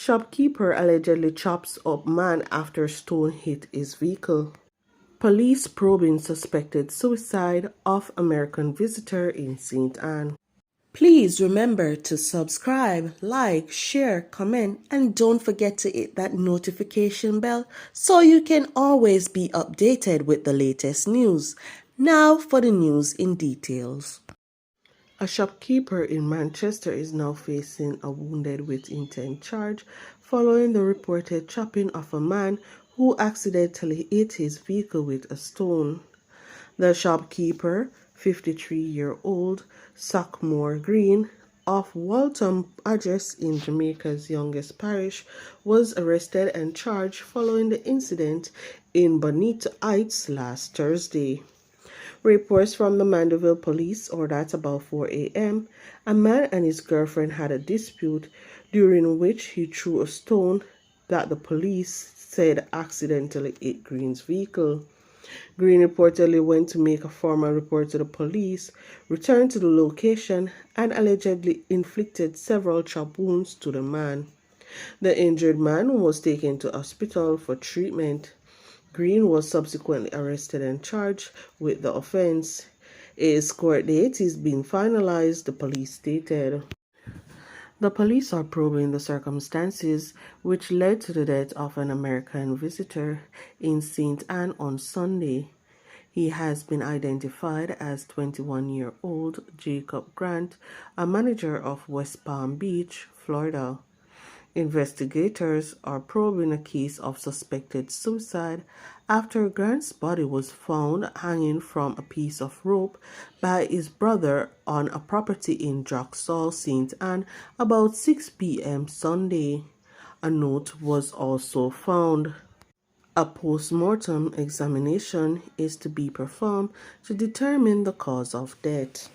Shopkeeper allegedly chops up man after stone hit his vehicle. Police probing suspected suicide of American visitor in St. Anne. Please remember to subscribe, like, share, comment, and don't forget to hit that notification bell so you can always be updated with the latest news. Now for the news in details. A shopkeeper in Manchester is now facing a wounded with intent charge following the reported chopping of a man who accidentally hit his vehicle with a stone. The shopkeeper, 53-year-old Sackmore Green, of Waltham address in Jamaica's youngest parish, was arrested and charged following the incident in Bonita Heights last Thursday. Reports from the Mandeville police are that about 4 a.m., a man and his girlfriend had a dispute during which he threw a stone that the police said accidentally hit Green's vehicle. Green reportedly went to make a formal report to the police, returned to the location, and allegedly inflicted several chop wounds to the man. The injured man was taken to hospital for treatment. Green was subsequently arrested and charged with the offense. His court date is being finalized, the police stated. The police are probing the circumstances which led to the death of an American visitor in St. Anne on Sunday. He has been identified as 21-year-old Jacob Grant, a manager of West Palm Beach, Florida. Investigators are probing a case of suspected suicide after Grant's body was found hanging from a piece of rope by his brother on a property in Droxall, St. Anne, about 6 p.m. Sunday. A note was also found. A post-mortem examination is to be performed to determine the cause of death.